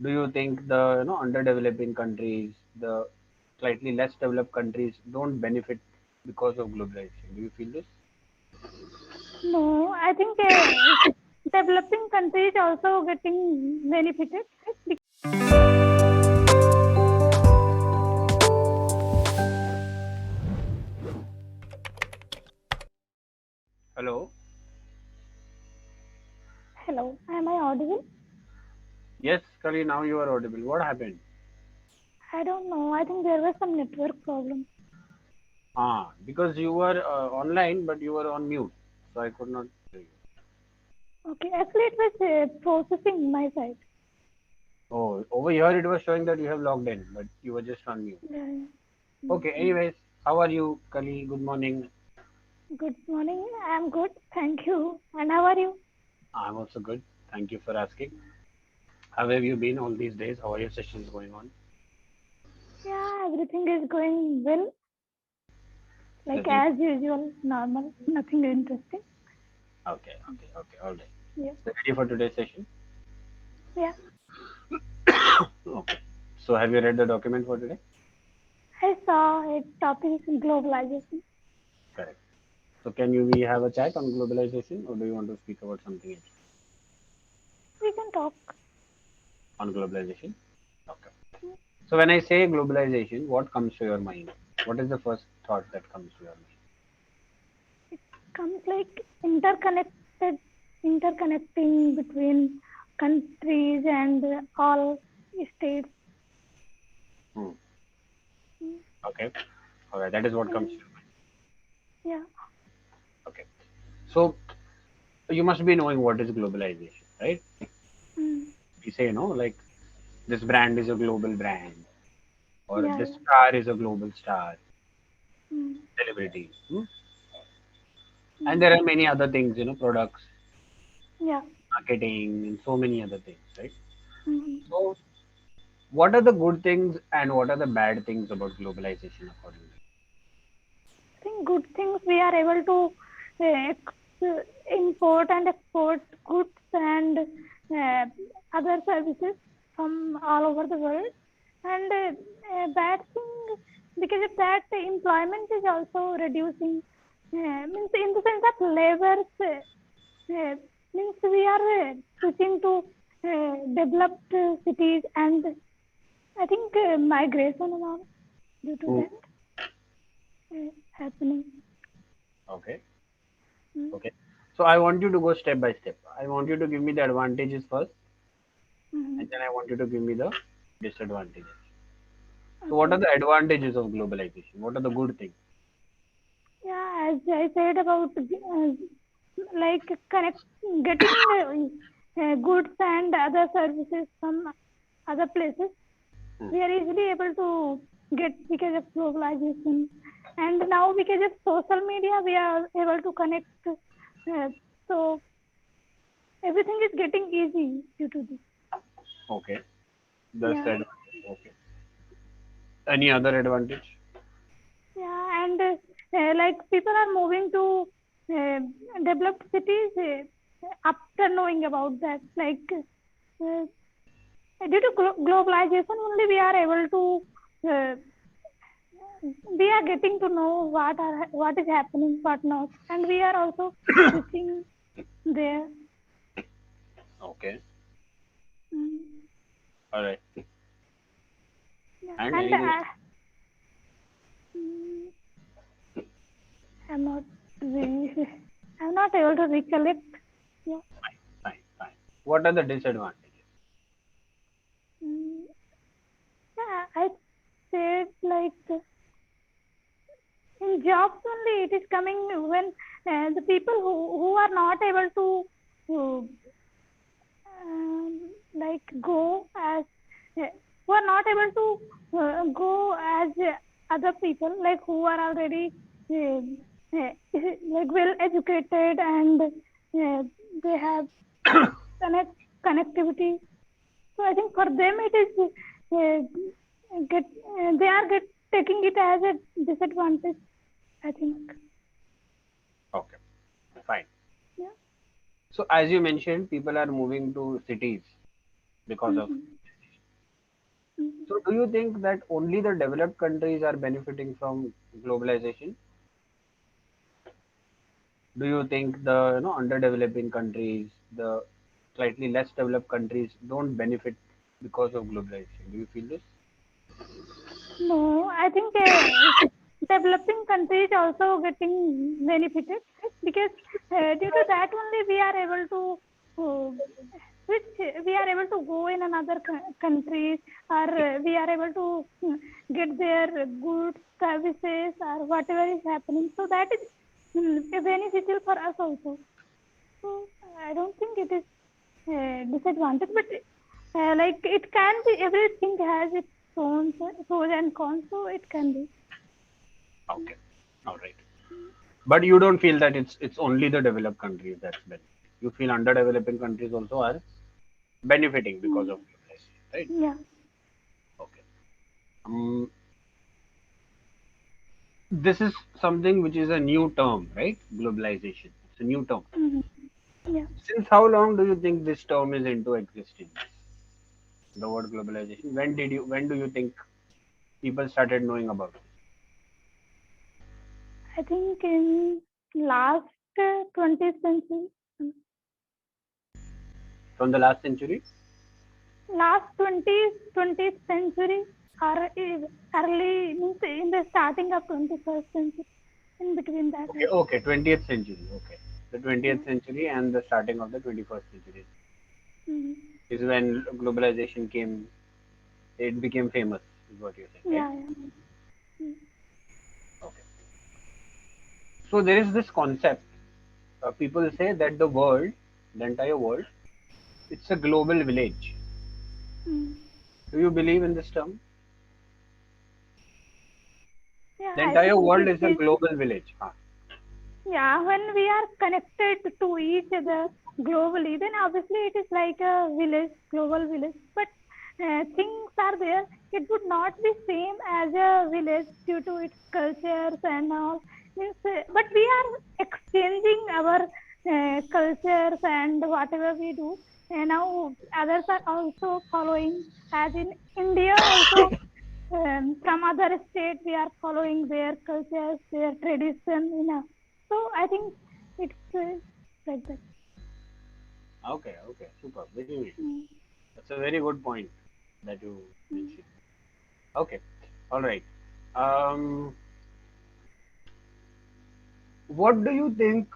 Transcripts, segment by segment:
do you think the underdeveloping countries, the slightly less developed countries don't benefit because of globalization? Do you feel this? No, I think developing countries also getting benefited. Hello. Hello, am I audible? Yes, Kali. Now you are audible. What happened? I don't know. I think there was some network problem. Because you were online, but you were on mute, so I could not hear you. Okay, actually it was processing my side. Oh, over here it was showing that you have logged in, but you were just on mute. Yeah. Okay. Anyways, how are you, Kali? Good morning. Good morning. I'm good. Thank you. And how are you? I'm also good. Thank you for asking. How have you been all these days? How are your sessions going on? Yeah, everything is going well. Like As you as usual, normal, nothing interesting. Okay, okay, okay, all right. Yeah. So ready for today's session? Yeah. Okay. So have you read the document for today? I saw a topic globalization. Correct. So can you we have a chat on globalization, or do you want to speak about something else We can talk. on globalization? Okay. So when I say globalization, what comes to your mind? What is the first thought that comes to your mind? It comes like interconnecting between countries and all states. Hmm. Mm, Okay. All right. That is what comes to mm, your mind. yeah. Okay. So you must be knowing what is globalization, right? Mm, We say, like this brand is a global brand, or yeah. this Yeah. star is a global star, Mm, celebrity. And mm, there are many other things, products, yeah. marketing, and so many other things, right? Mm. So, what are the good things and what are the bad things about globalization, according to I think good things we are able to import and export goods and other services from all over the world. And bad thing because of that, employment is also reducing. Means in the sense of labor, means we are switching to developed cities, and I think migration and all due to me? that happening. Okay, Mm. okay. So, I want you to go step by step. I want you to give me the advantages first, Mm-hmm. and then I want you to give me the disadvantages. So, what are Okay. the advantages of globalization? What are the good things? Yeah, as I said about like connect getting goods and other services from other places, Hmm. we are easily able to get because of globalization. And now because of social media, we are able to connect. So everything is getting easy due to this. Okay, that's the Yeah, advantage. Okay. Any other advantage? yeah, and like people are moving to uh, developed cities after knowing about that. Like uh, due to globalization, only we are able to we are getting to know what is happening, what not, and we are also switching there. Okay, Mm, all right. yeah, And and anything? mm, I'm not really, I'm not able to recollect. Yeah. Fine, fine, fine. What are the disadvantages? Mm, yeah, I said like in jobs only it is coming when the people who are not able to like go as who are not able to go as other people like who are already uh, uh, like well educated and they have connect connectivity. So I think for them it is get they are get taking it as a disadvantage, I think. Okay, fine. Yeah. So, as you mentioned, people are moving to cities because of Mm-hmm. globalization. Mhm. So, do you think that only the developed countries are benefiting from globalization? Do you think the underdeveloping countries, the slightly less developed countries, don't benefit because of globalization? Do you feel this? No, I think developing countries also getting benefited because due to that only we are able to uh, we are able to go in another countries, or we are able to get their goods, services, or whatever is happening. So that is beneficial for us also. So I don't think it is disadvantage, but like it can be, everything has its own pros and cons, so it can be. Okay, all right. But you don't feel that it's only the developed countries that's benefiting. You feel underdeveloping countries also are benefiting because Mm. of globalization, right? Yeah. Okay. Um, this is something which is a new term, right? Globalization. It's a new term. Hmm. Yeah. Since how long do you think this term is into existence? The word globalization. When do you think people started knowing about it? I think in last 20th century, mm, From the last century? last 20th century, or early means in the starting of 21st century, in between that. Okay, okay, 20th century. Okay. The Yeah. 20th century and the starting of the 21st century Mm-hmm. is when globalization came, it became famous, is what you're saying, right? Yeah. Yeah. Mm. Okay. So there is this concept. People say that the world, the entire world, it's a global village. Mm. Do you believe in this term? Yeah, The I entire think world it is a is. global village. Huh. Yeah, when we are connected to each other globally, then obviously it is like a village, global village. But things are there. It would not be same as a village due to its cultures and all. Means, but we are exchanging our cultures and whatever we do. And now others are also following. As in India also, from other states we are following their cultures, their tradition, so I think it's like that. Okay, okay, super, very nice. Mm. That's a very good point that you Mm. mentioned. Okay, all right. Um, what do you think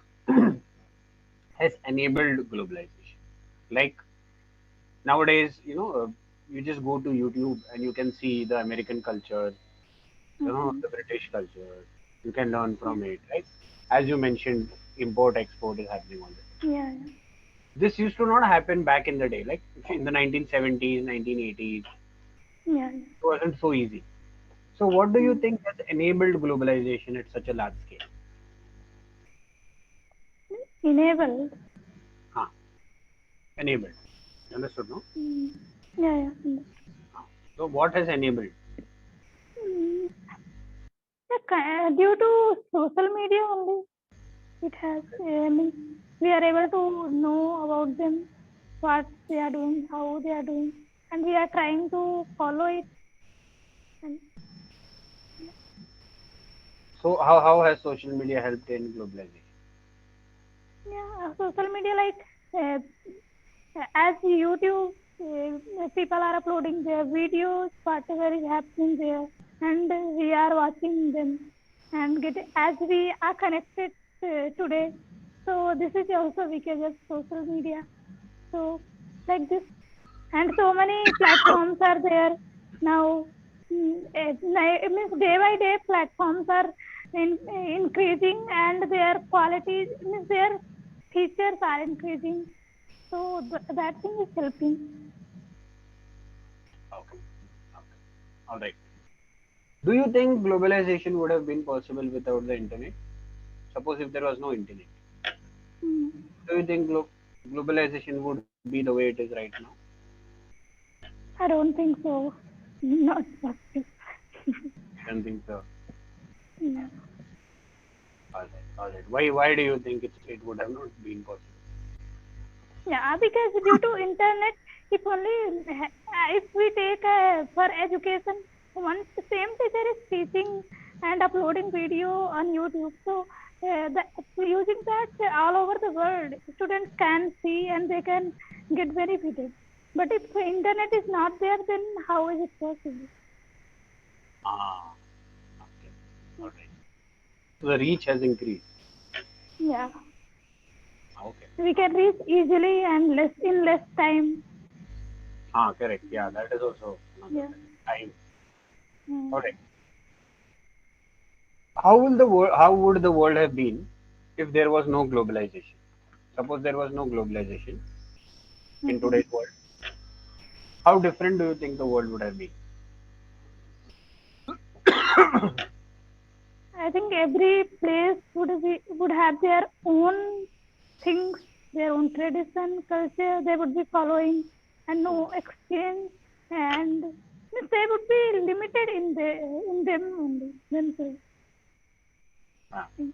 has enabled globalization? Like nowadays, you just go to YouTube and you can see the American culture, Mm. the British culture. You can learn Yeah, from it, right? As you mentioned, import export is happening all the time. yeah, yeah, This used to not happen back in the day, like in the 1970s, 1980s. yeah, yeah. It wasn't so easy. So, what do you Mm. think has enabled globalization at such a large scale? Enabled. Huh, enabled. Understood, no? Mm. Yeah, yeah. Huh. So, what has enabled? Mm. Yeah, due to social media only, it has. Means we are able to know about them, what they are doing, how they are doing, and we are trying to follow it. And So, how has social media helped in globalization? yeah, social media like uh, as YouTube, people are uploading their videos, whatever is happening there, and we are watching them, and get as we are connected today. So this is also because of social media. So like this, and so many platforms are there now. It means day by day platforms are increasing, and their quality means their features are increasing, so that thing is helping. Okay. Okay. All right. Do you think globalization would have been possible without the internet? Suppose if there was no internet, Mm. do you think globalization would be the way it is right now? I don't think so. Not possible. I don't think so. Yeah. All right. All right. Why do you think it would have not been possible? Yeah, because due to internet, if only if we take like for education, one same teacher is teaching and uploading video on YouTube. So using that all over the world, students can see and they can get benefited. But if the internet is not there, then how is it possible? Ah, okay. All right. So the reach has increased. Yeah, Okay. we can reach easily and less in less time. Ah, correct. Yeah, that is also another Yeah. thing. Time. Mm. All right. How will the world? How would the world have been if there was no globalization? Suppose there was no globalization in Mm-hmm. today's world. How different do you think the world would have been? I think every place would have their own things, their own tradition, culture. They would be following, and no exchange, and means they would be limited in them only themselves. Ah, I think.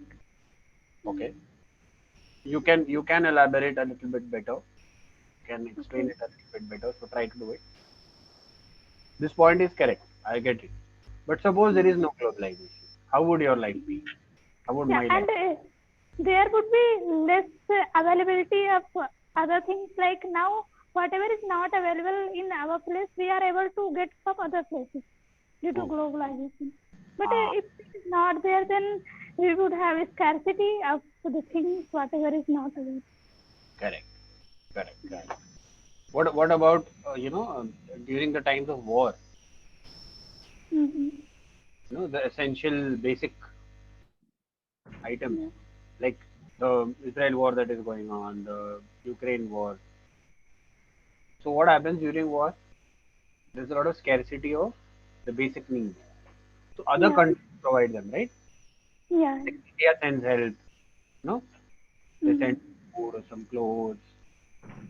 okay. You can elaborate a little bit better. Can explain Okay. it a little bit better. So try to do it. This point is correct. I get it. But suppose there Yeah. is no globalization. How would your life be? How would Yeah, my life? and there would be less availability of other things like now. Whatever is not available in our place, we are able to get from other places due to Oh, globalization. But ah, if it is not there, then we would have a scarcity of the things, whatever is not available. correct, correct, correct. What about during the times of war? Mm-hmm. The essential basic items Yeah. like the Israel war that is going on, the Ukraine war. So what happens during war? There's a lot of scarcity of the basic needs. So other Yeah. countries provide them, right? Yeah. Like India sends help, no? They Mm-hmm. send food or some clothes.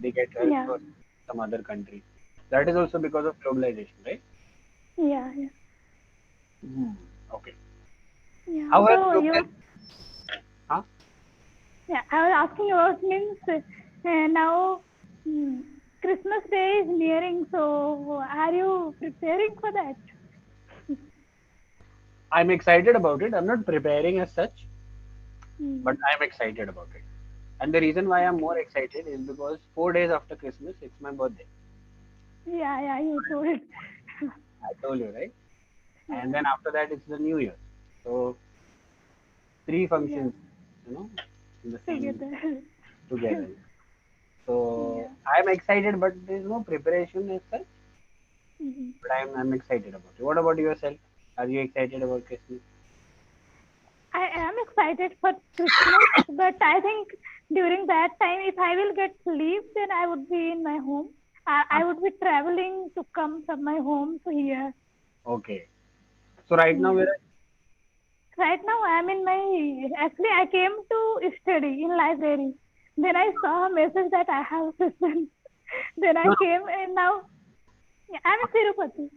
They get help Yeah. from some other country. That is also because of globalization, right? Yeah. Yeah. Hmm. Okay. Yeah. How has So globalization? you, Huh? yeah, I was asking about means now Christmas Day is nearing. So are you preparing for that? I'm excited about it. I'm not preparing as such, but Mm. I'm excited about it. And the reason why I'm more Okay. excited is because 4 days after Christmas, it's my birthday. Yeah. Yeah. You told. I told you, right? And Yeah. then after that, it's the New Year. So three Yeah. functions, you know, in the same Together. together. So Yeah. I'm excited, but there's no preparation as such. Mhm. But I'm excited about it. What about yourself? Are you excited about Christmas? I am excited for Christmas, but I think during that time, if I will get leave, then I would be in my home. I would be traveling to come from my home to here. Okay. So right now Yeah. we're Right now, I am in my. Actually, I came to study in library. Then I saw a message that I have session. Then I no, no. came and now yeah, I'm in Tirupati,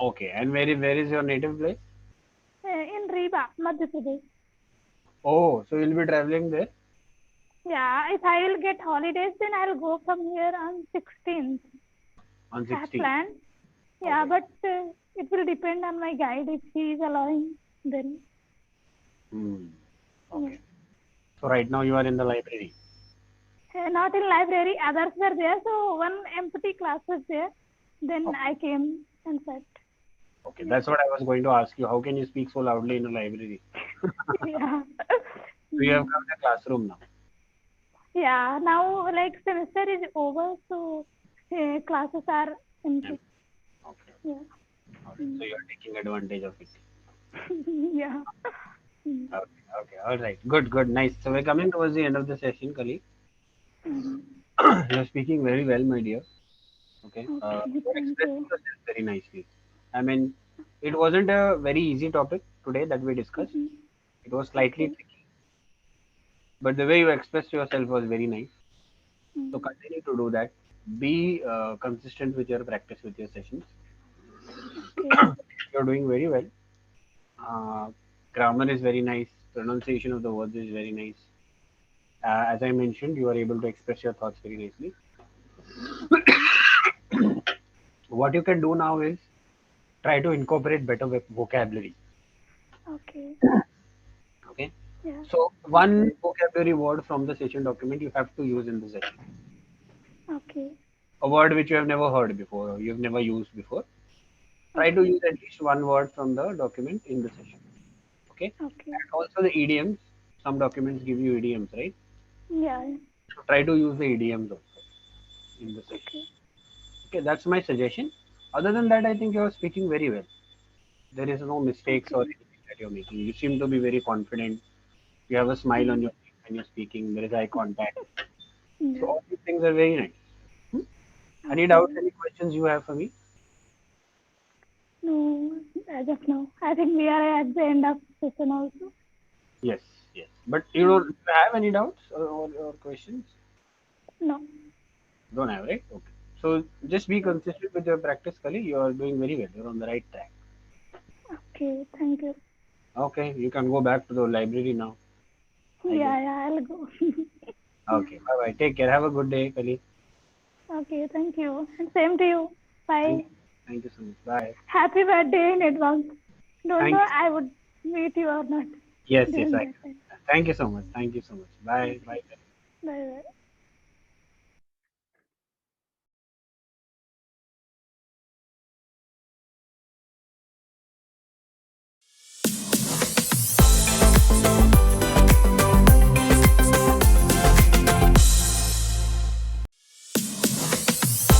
Okay. And where is your native place? in Reba, Madhya Pradesh. Oh, so you'll be traveling there Yeah, if I will get holidays, then I'll go from here on 16th. on I have 16. planned. Yeah, Okay. but it will depend on my guide if he is allowing. Then Hmm. yeah, Okay. So right now you are in the library. not in library. Others were there, so one empty class was there. Then Okay. I came and sat. Okay. Yeah, That's what I was going to ask you. How can you speak so loudly in a library? yeah, So you have Mm. come to the classroom now. Yeah. Now like semester is over, so classes are Yeah. empty. Okay. Yeah, All right. So Mm. you are taking advantage of it. yeah. Mm. Okay. Okay. All right. Good. Good. Nice. So we're coming towards the end of the session, colleague. Mhm. You're speaking very well, my dear. Okay. Okay, You're thank expressing you. yourself very nicely. I mean, it wasn't a very easy topic today that we discussed. Mhm. It was slightly Okay. tricky, but the way you expressed yourself was very nice. So Mm. continue to do that. Be consistent with your practice with your sessions. Okay. You're doing very well. Uh, Grammar is very nice. Pronunciation of the words is very nice. As I mentioned, you are able to express your thoughts very nicely. Okay. What you can do now is try to incorporate better vocabulary. Okay. Okay. Yeah. So one Okay. vocabulary word from the session document you have to use in the session. Okay. A word which you have never heard before or you've never used before. Try to Okay. use at least one word from the document in the session. Okay. Okay. And also the idioms. Some documents give you idioms, right? Yeah. So try to use the idioms also in the session. Okay. Okay, that's my suggestion. Other than that, I think you are speaking very well. There is no mistakes or Okay. anything that you're making. You seem to be very confident. You have a smile on Mm. your face when you're speaking. There is eye contact. So Yeah. all these things are very nice. Hmm? Any doubts, Okay. any questions you have for me? No, as of now, I think we are at the end of session also. Yes, yes. But you Yeah. don't have any doubts or questions? No. Don't have, right? Okay. So just be Yeah. consistent with your practice, Kali. You are doing very well. You're on the right track. Okay. Thank you. Okay, you can go back to the library now, I guess. Yeah. Yeah. I'll go. Yeah. Okay, bye bye. Take care. Have a good day, Kali. Okay. Thank you. And same to you. Thank Bye. you. Thank you so much. Bye. Happy birthday in advance. Don't Thank know you. I would meet you or not Yes, yes, during I. that time. Thank you so much. Thank you so much. Bye. Okay. Bye. Bye bye.